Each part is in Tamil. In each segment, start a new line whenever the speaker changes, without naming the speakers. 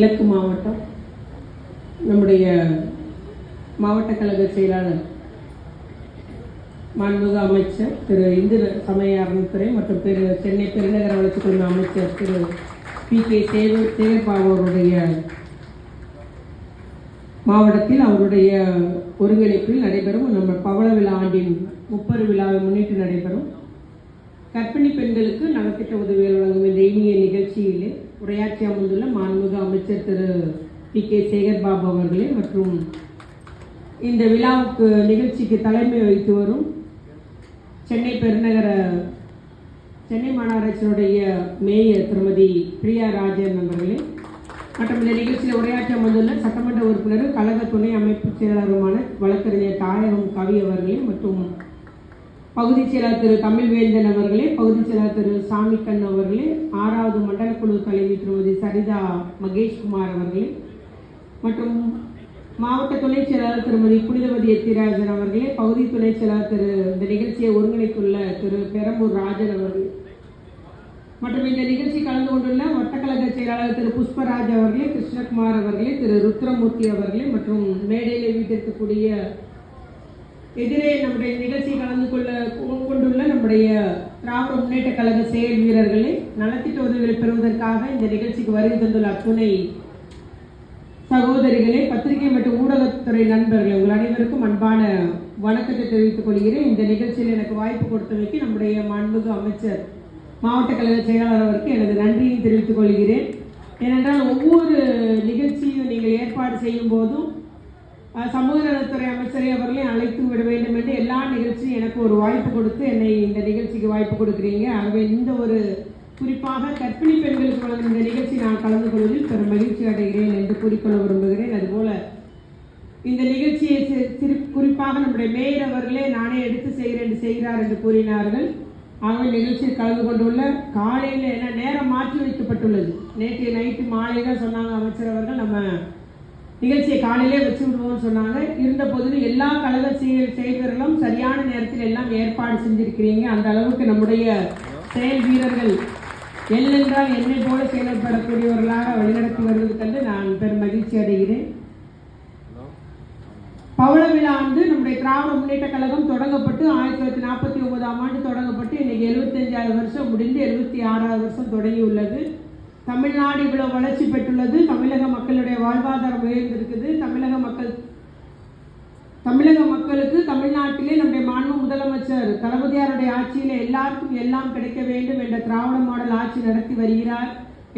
கிழக்கு மாவட்டம் நம்முடைய மாவட்ட கழக செயலாளர் மாண்புமிகு அமைச்சர் திரு இந்து சமய அறநிலையத்துறை மற்றும் சென்னை பெருநகர வளர்ச்சிக் குழும அமைச்சர் திரு பி.கே. சேகர்பாபு அவருடைய மாவட்டத்தில் அவருடைய ஒருங்கிணைப்பில் நடைபெறும் நம்ம பவள விழா ஆண்டின் 30 விழாவை முன்னிட்டு நடைபெறும் கர்ப்பிணி பெண்களுக்கு நலத்திட்ட உதவிகள் வழங்கும் இந்த இனிய நிகழ்ச்சியிலே உரையாற்றி அமர்ந்துள்ள மாண்புமிகு அமைச்சர் திரு பி.கே. சேகர்பாபு அவர்களே மற்றும் இந்த விழாவுக்கு நிகழ்ச்சிக்கு தலைமை வகித்து வரும் சென்னை பெருநகர சென்னை மாநகராட்சியினுடைய மேயர் திருமதி பிரியா ராஜன் அவர்களே மற்றும் இந்த நிகழ்ச்சியில் உரையாற்றி அமர்ந்துள்ள சட்டமன்ற உறுப்பினர் கழக துணை அமைப்பு செயலாளருமான வழக்கறிஞர் தாயகம் கவி அவர்களே மற்றும் பகுதி செயலாளர் திரு தமிழ்வேந்தன் அவர்களே, பகுதி செயலாளர் திரு சாமிக்கண் அவர்களே, 6வது மண்டல குழு தலைவி திருமதி சரிதா மகேஷ்குமார் அவர்களே மற்றும் மாவட்ட துணை செயலாளர் திருமதி புனிதவதி எத்திராஜன் அவர்களே, பகுதி துணை செயலாளர் திரு இந்த நிகழ்ச்சியை ஒருங்கிணைத்துள்ள திரு பெரம்பூர் ராஜன் அவர்களே மற்றும் இந்த நிகழ்ச்சி கலந்து கொண்டுள்ள வட்டக்கழக செயலாளர் திரு புஷ்பராஜ் அவர்களே, கிருஷ்ணகுமார் அவர்களே, திரு ருத்ரமூர்த்தி அவர்களே மற்றும் மேடையில் வீட்டிற்கக்கூடிய எதிரே நம்முடைய நிகழ்ச்சி கலந்து கொண்டுள்ள நம்முடைய திராவிட முன்னேற்ற கழக செயல் வீரர்களே, நலத்திட்ட உதவிகளை பெறுவதற்காக இந்த நிகழ்ச்சிக்கு வருகை தந்துள்ள அத்துணை சகோதரிகளே, பத்திரிகை மற்றும் ஊடகத்துறை நண்பர்களே, உங்கள் அனைவருக்கும் அன்பான வணக்கத்தை தெரிவித்துக் கொள்கிறேன். இந்த நிகழ்ச்சியில் எனக்கு வாய்ப்பு கொடுத்தமைக்கு நம்முடைய மாண்புமிகு அமைச்சர் மாவட்ட கழக செயலாளர் அவருக்கு எனது நன்றியை தெரிவித்துக் கொள்கிறேன். ஏனென்றால் ஒவ்வொரு நிகழ்ச்சியும் நீங்கள் ஏற்பாடு செய்யும் போதும் சமூக நலத்துறை அமைச்சரை அவர்களையும் அழைத்து விட வேண்டும் என்று எல்லா நிகழ்ச்சியும் எனக்கு ஒரு வாய்ப்பு கொடுத்து என்னை இந்த நிகழ்ச்சிக்கு வாய்ப்பு கொடுக்குறீங்க. ஆகவே இந்த ஒரு குறிப்பாக கர்ப்பிணி பெண்களுக்கு வழங்கும் இந்த நிகழ்ச்சி நான் கலந்து கொள்வதில் பெரும் மகிழ்ச்சி அடைகிறேன் என்று கூறிக்கொள்ள விரும்புகிறேன். அதுபோல இந்த நிகழ்ச்சியை குறிப்பாக நம்முடைய மேயர் அவர்களே நானே எடுத்து செய்கிறார் என்று கூறினார்கள். ஆகவே நிகழ்ச்சியில் கலந்து கொண்டுள்ள காலையில் என்ன நேரம் மாற்றி வைக்கப்பட்டுள்ளது. நேற்று நைட்டு மாலை தான் சொன்னாங்க அமைச்சர் அவர்கள், நம்ம நிகழ்ச்சியை காலையிலே வச்சு விடுவோம்னு சொன்னாங்க. இருந்த போதிலும் எல்லா கழக செயல்வர்களும் சரியான நேரத்தில் எல்லாம் ஏற்பாடு செஞ்சிருக்கிறீங்க. அந்த அளவுக்கு நம்முடைய செயல் வீரர்கள் எல்லென்றால் என்னை போல செயல்படக்கூடியவர்களாக வழிநடத்தி வருவது கண்டு நான் பெரும் மகிழ்ச்சி அடைகிறேன். பவள விழா ஆண்டு நம்முடைய திராவிட முன்னேற்ற கழகம் தொடங்கப்பட்டு 1949ஆம் ஆண்டு தொடங்கப்பட்டு இன்னைக்கு 75வது வருஷம் முடிந்து 76வது வருஷம் தொடங்கியுள்ளது. தமிழ்நாடு இவ்வளவு வளர்ச்சி பெற்றுள்ளது. தமிழக மக்களுடைய வாழ்வாதாரம் உயர்ந்திருக்குது. தமிழக மக்களுக்கு தமிழ்நாட்டிலே நம்முடைய மாண்பு முதலமைச்சர் தளபதியாருடைய ஆட்சியிலே எல்லாருக்கும் எல்லாம் கிடைக்க வேண்டும் என்ற திராவிட மாடல் ஆட்சி நடத்தி வருகிறார்.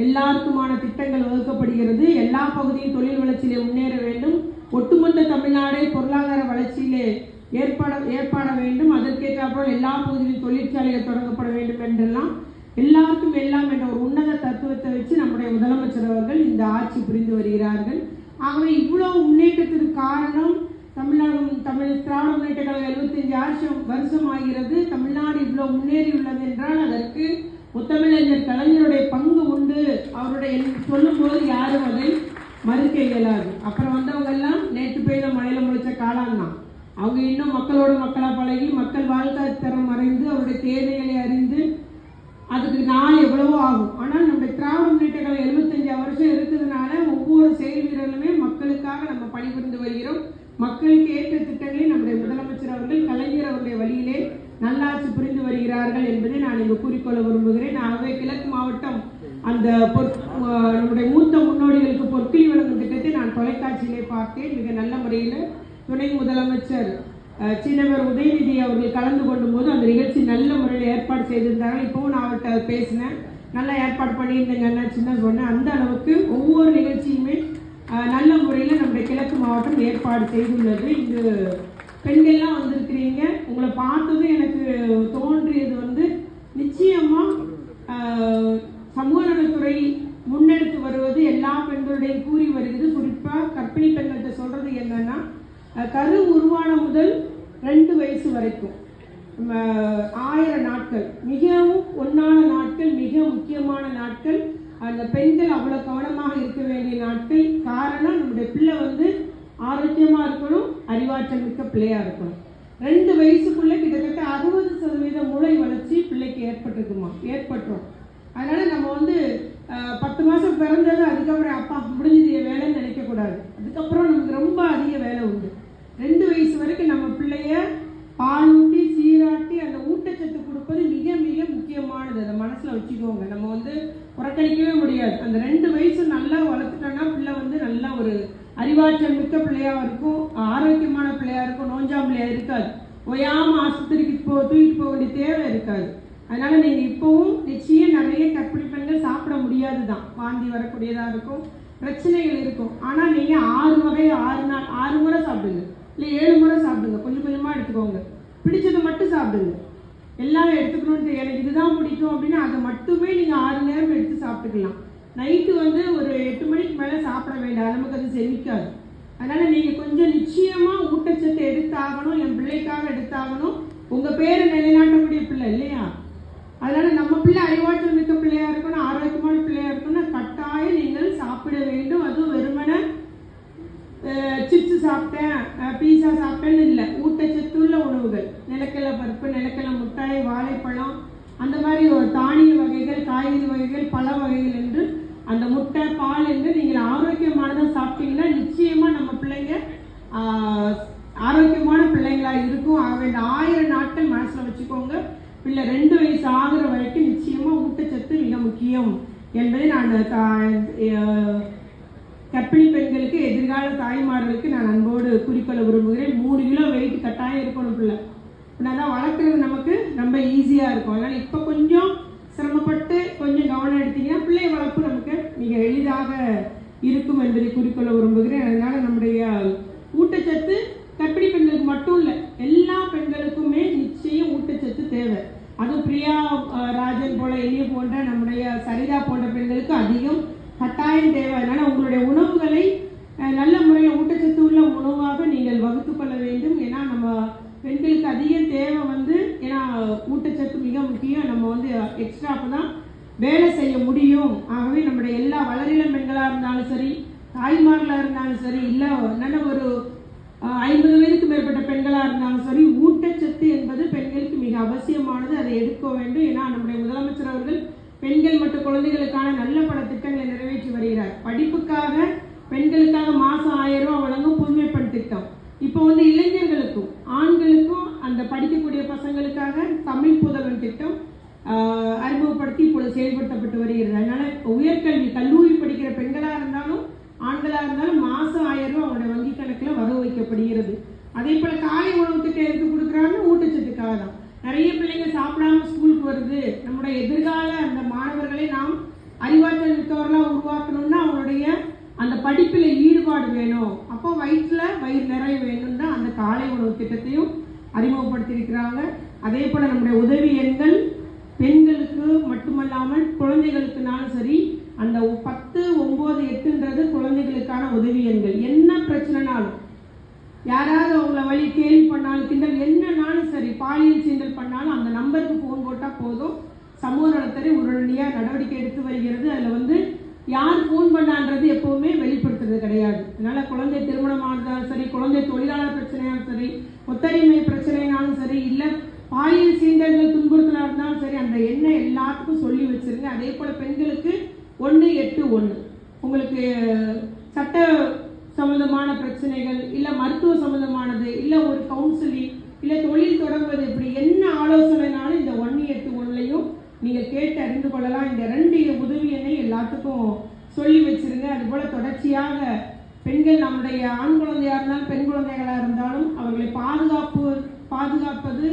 எல்லாருக்குமான திட்டங்கள் வகுக்கப்படுகிறது. எல்லா பகுதியும் தொழில் வளர்ச்சியிலே முன்னேற வேண்டும். ஒட்டுமொத்த தமிழ்நாடை பொருளாதார வளர்ச்சியிலே ஏற்பாட வேண்டும். அதற்கேற்றாற்போல் எல்லா பகுதியிலும் தொழிற்சாலைகள் தொடங்கப்பட வேண்டும் என்றெல்லாம் எல்லாருக்கும் எல்லாம் என்ற ஒரு உன்னத தத்துவத்தை வச்சு நம்முடைய முதலமைச்சர் அவர்கள் இந்த ஆட்சி புரிந்து வருகிறார்கள். ஆகவே இவ்வளவு முன்னேற்றத்திற்கு காரணம் திராவிட முன்னேற்ற கழகம் 75 வருஷம் ஆகிறது. தமிழ்நாடு இவ்வளவு முன்னேறியுள்ளது என்றால் அதற்கு முத்தமிழறிஞர் கலைஞருடைய பங்கு உண்டு. அவருடைய சொல்லும் போது யாரும் அதை மறுக்க இயலாது. அப்புறம் வந்தவங்க எல்லாம் நேற்று பெய்த மழையில முளைச்ச காலம் தான். அவங்க இன்னும் மக்களோட மக்களாக பழகி மக்கள் வாழ்க்கை தரம் மறைந்து அவருடைய தேவைகளை அறிந்து அதுக்கு நாள் எவ்வளவோ ஆகும். ஆனால் நம்முடைய திராவிட முன்னேற்ற கழகம் 75 வருஷம் இருக்கிறதுனால ஒவ்வொரு செயல் வீரர்களுமே மக்களுக்காக நம்ம பணிபுரிந்து வருகிறோம். மக்களுக்கு ஏற்ற திட்டங்களை நம்முடைய முதலமைச்சர் அவர்கள் கலைஞர் அவருடைய வழியிலே நல்லாட்சி புரிந்து வருகிறார்கள் என்பதை நான் இங்கு கூறிக்கொள்ள விரும்புகிறேன். ஆகவே கிழக்கு மாவட்டம் அந்த நம்முடைய மூத்த முன்னோடிகளுக்கு பொற்கிழி வழங்கும் திட்டத்தை நான் தொலைக்காட்சியிலே பார்த்தேன். மிக நல்ல முறையில் துணை முதலமைச்சர் சின்னவர் உதயநிதி அவர்கள் கலந்து கொள்ளும் போது அந்த நிகழ்ச்சி நல்ல முறையில் ஏற்பாடு செய்திருந்தார்கள். இப்போவும் நான் அவர்கிட்ட பேசினேன், நல்லா ஏற்பாடு பண்ணியிருந்தேங்க சின்ன சொன்னேன். அந்த அளவுக்கு ஒவ்வொரு நிகழ்ச்சியுமே நல்ல முறையில் நம்முடைய கிழக்கு மாவட்டம் ஏற்பாடு செய்துள்ளது. இங்கு பெண்கள்லாம் வந்திருக்கிறீங்க. உங்களை பார்த்ததும் எனக்கு தோன்றியது நிச்சயமா சமூக நலத்துறை முன்னெடுத்து வருவது எல்லா பெண்களுடையும் கூறி வருகிறது. குறிப்பாக கர்ப்பிணி பெண்கள்கிட்ட சொல்றது என்னன்னா, கரு உருவான முதல் 2 வயசு வரைக்கும் 1000 நாட்கள் மிகவும் பொன்னான நாட்கள், மிக முக்கியமான நாட்கள். அந்த பெண்கள் அவ்வளவு கவனமாக இருக்க வேண்டிய நாட்கள். காரணம், நம்முடைய பிள்ளை ஆரோக்கியமா இருக்கணும், அறிவாற்றல் மிக்க பிள்ளையா இருக்கணும். 2 வயசுக்குள்ள கிட்டத்தட்ட 60% மூளை வளர்ச்சி பிள்ளைக்கு ஏற்பட்டுரும். அதனால நம்ம 10 மாதம் பிறந்தது அதுக்கப்புறம் அப்பா முடிஞ்சது என் வேலைன்னு நினைக்கக்கூடாது. அதுக்கப்புறம் நமக்கு ரொம்ப அதிக வேலை உண்டு. 2 வயசு வரைக்கும் நம்ம பிள்ளைய பால் ஊட்டி சீராட்டி அந்த ஊட்டச்சத்து கொடுப்பது மிக மிக முக்கியமானது. அதை மனசில் வச்சுக்கோங்க. நம்ம வந்து புறக்கணிக்கவே முடியாது. அந்த 2 வயசு நல்லா வளர்த்துட்டோன்னா பிள்ளை வந்து நல்லா ஒரு அறிவாற்றல் மிக்க பிள்ளையாக இருக்கும், ஆரோக்கியமான பிள்ளையாக இருக்கும், நோஞ்சாம்பிள்ளையாக இருக்காது, ஓயாமல் ஆஸ்பத்திரிக்கு தூக்கிட்டு போக வேண்டிய தேவை இருக்காது. அதனால நீங்கள் இப்போவும் நிச்சயம் நிறைய கர்ப்பிணி பெண்கள் சாப்பிட முடியாது தான், வாந்தி வரக்கூடியதாக இருக்கும், பிரச்சனைகள் இருக்கும். ஆனால் நீங்கள் 6 வகை 6 நாள் 6 முறை சாப்பிடுங்க, இல்லை 7 முறை சாப்பிடுங்க. கொஞ்சம் கொஞ்சமாக எடுத்துக்கோங்க. பிடிச்சதை மட்டும் சாப்பிடுங்க. எல்லாம் எடுத்துக்கணும்னு எனக்கு இதுதான் பிடிக்கும் அப்படின்னா அதை மட்டுமே நீங்கள் 6 நேரம் எடுத்து சாப்பிட்டுக்கலாம். நைட்டு வந்து ஒரு 8 மணிக்கு மேலே சாப்பிட வேண்டாம், நமக்கு அது செமிக்காது. அதனால் நீங்கள் கொஞ்சம் நிச்சயமாக ஊட்டச்சத்தை எடுத்தாகணும், என் பிள்ளைக்காக எடுத்தாகணும். உங்கள் பேரை நிலைநாட்டக்கூடிய பிள்ளை இல்லையா? அதனால் நம்ம பிள்ளை அறிவாற்றல் மிக்க பிள்ளையாக இருக்கணும், ஆரோக்கியமான பிள்ளையாக இருக்கணும். கட்டாயம் நீங்கள் சாப்பிட வேண்டும். அதுவும் வெறுமனை சிப்ஸ் சாப்பிட்டேன், பீஸா சாப்பிட்டேன்னு இல்லை. ஊட்டச்சத்துள்ள உணவுகள், நிலக்கடலை பருப்பு, நிலக்கடலை முட்டாய், வாழைப்பழம், அந்த மாதிரி ஒரு தானிய வகைகள், காய்கறி வகைகள், பழ வகைகள் என்று அந்த முட்டை பால் என்று நீங்கள் ஆரோக்கியமானதாக சாப்பிட்டீங்கன்னா நிச்சயமாக நம்ம பிள்ளைங்க ஆரோக்கியமான பிள்ளைங்களாக இருக்கும். ஆக வேண்டிய 1000 நாட்கள் மனசில் வச்சுக்கோங்க. பிள்ளை 2 வயசு ஆகிற வரைக்கும் நிச்சயமாக ஊட்டச்சத்து மிக முக்கியம் என்பதை நான் கர்ப்பிணி பெண்களுக்கு, எதிர்கால தாய்மார்களுக்கு நான் அன்போடு குறிக்கொள்ள விரும்புகிறேன். 3 கிலோ வெயிட் கட்டாயம் இருக்கணும் பிள்ளை. அப்படின்னா தான் வளர்க்குறது நமக்கு ரொம்ப ஈஸியாக இருக்கும். அதனால் இப்போ கொஞ்சம் சிரமப்பட்டு கொஞ்சம் கவனம் எடுத்தீங்கன்னா பிள்ளை வளர்ப்பு நமக்கு மிக எளிதாக இருக்கும் என்பதை குறிக்கொள்ள விரும்புகிறேன். அதனால் நம்முடைய ஊட்டச்சத்து கர்ப்பிணி பெண்களுக்கு மட்டும் இல்லை, எல்லா பெண்களுக்குமே நிச்சயம் ஊட்டச்சத்து தேவை. அதுவும் பிரியா ராஜன் போல, எளிய போன்ற, நம்முடைய சரிதா போன்ற பெண்களுக்கு அதிகம் கட்டாயம் தேவை. அதனால் உங்களுடைய உணவுகளை நல்ல முறையில் ஊட்டச்சத்து உள்ள உணவாக நீங்கள் வகுத்து கொள்ள வேண்டும். ஏன்னா நம்ம பெண்களுக்கு அதிக தேவை வந்து, ஏன்னா ஊட்டச்சத்து மிக முக்கியம். நம்ம வந்து எக்ஸ்ட்ரா அப்போ தான் வேலை செய்ய முடியும். ஆகவே நம்முடைய எல்லா வளரிளம் பெண்களாக இருந்தாலும் சரி, தாய்மார்களாக இருந்தாலும் சரி, இல்லை நல்ல ஒரு 50 வயதுக்கு மேற்பட்ட பெண்களாக இருந்தாலும் சரி, ஊட்டச்சத்து என்பது பெண்களுக்கு மிக அவசியமானது. அதை எடுக்க வேண்டும். ஏன்னா நம்முடைய முதலமைச்சர் அவர்கள் பெண்கள் மற்றும் குழந்தைகளுக்கான நல்ல பல திட்டங்களை நிறைவேற்றி வருகிறார். படிப்புக்காக பெண்களுக்காக மாதம் 1000 ரூபா வழங்கும் புதுமை பெண் திட்டம். இப்போ வந்து இளைஞர்களுக்கும் ஆண்களுக்கும் அந்த படிக்கக்கூடிய பசங்களுக்காக தமிழ் புதல்வன் திட்டம் அறிமுகப்படுத்தி இப்பொழுது செயல்படுத்தப்பட்டு வருகிறது. அதனால உயர்கல்வி கல்லூரி படிக்கிற பெண்களாக இருந்தாலும் ஆண்களாக இருந்தாலும் மாதம் 1000 ரூபா அவங்களுடைய வங்கி கணக்கில் வரவு வைக்கப்படுகிறது. அதே போல் காலை உணவு திட்டம் எடுத்து கொடுக்குறாங்க, ஊட்டச்சத்துக்காக தான். நிறைய பிள்ளைங்க சாப்பிடாம ஸ்கூலுக்கு வருது. நம்முடைய எதிர்கால அந்த மாணவர்களை நாம் அறிவாற்றல் மிக்கவர்களாக உருவாக்கணும்னா அவங்களுடைய அந்த படிப்பில் ஈடுபாடு வேணும். அப்போ வயிறு நிறைய வேணும் தான் அந்த காலை உணவு திட்டத்தையும் அறிமுகப்படுத்தியிருக்கிறாங்க. அதே போல் நம்முடைய உதவி எண்கள் பெண்களுக்கு மட்டுமல்லாமல் குழந்தைகளுக்குனாலும் சரி, அந்த 10, 9, 8ன்றது குழந்தைகளுக்கான உதவி எண்கள். என்ன பிரச்சனைனாலும், யாராவது அவங்கள வழி கேள்வி பண்ணாலும், கிண்டல் என்னன்னாலும் சரி, பாலியல் சீண்டல் பண்ணாலும் அந்த நம்பருக்கு ஃபோன் போட்டால் போதும். சமூக நலத்துறை உடனடியாக நடவடிக்கை எடுத்து வருகிறது. அதில் வந்து யார் ஃபோன் பண்ணான்றது எப்போவுமே வெளிப்படுத்துறது கிடையாது. அதனால் குழந்தை திருமணமானதாலும் சரி, குழந்தை தொழிலாளர் பிரச்சனையாலும் சரி, ஒத்தடிமை பிரச்சனைனாலும் சரி, இல்லை பாலியல் சீண்டல்கள் துன்புறுத்தலாக இருந்தாலும் சரி, அந்த எண்ணை எல்லாத்துக்கும் சொல்லி வச்சுருங்க. அதே போல் பெண்களுக்கு 181 உங்களுக்கு சட்ட சம்பந்தமான பிரச்சனைகள், இல்லை மருத்துவ சம்பந்தமானது, இல்லை ஒரு கவுன்சிலிங், இல்லை தொழில் தொடங்குவது, இப்படி என்ன ஆலோசனைனாலும் இந்த 181லையும் நீங்கள் கேட்டு அறிந்து கொள்ளலாம். இந்த 2 உதவி எண்ணை எல்லாத்துக்கும் சொல்லி வச்சிருங்க. அதுபோல் தொடர்ச்சியாக பெண்கள், நம்முடைய ஆண் குழந்தையாக இருந்தாலும் பெண் குழந்தைகளாக இருந்தாலும் அவர்களை பாதுகாப்பது,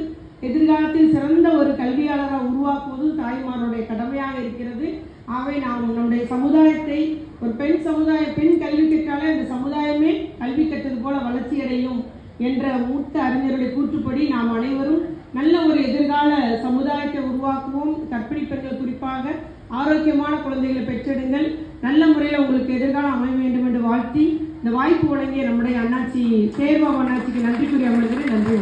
எதிர்காலத்தில் சிறந்த ஒரு கல்வியாளராக உருவாக்குவது தாய்மாருடைய கடமையாக இருக்கிறது. ஆகவே நாம் நம்முடைய சமுதாயத்தை ஒரு பெண் கல்வி கற்றாலே இந்த சமுதாயமே கல்வி கற்றது போல வளர்ச்சி அடையும் என்ற மூத்த அறிஞருடைய கூற்றுப்படி நாம் அனைவரும் நல்ல ஒரு எதிர்கால சமுதாயத்தை உருவாக்குவோம். கர்ப்பிணி பெண்கள் குறிப்பாக ஆரோக்கியமான குழந்தைகளை பெற்றெடுங்கள். நல்ல முறையில் உங்களுக்கு எதிர்காலம் அமைய வேண்டும் என்று வாழ்த்தி இந்த வாய்ப்பு வழங்கிய நம்முடைய அண்ணாச்சி சேர்பாபு அண்ணாச்சிக்கு நன்றி கூறி அமர்கிறேன். நன்றி.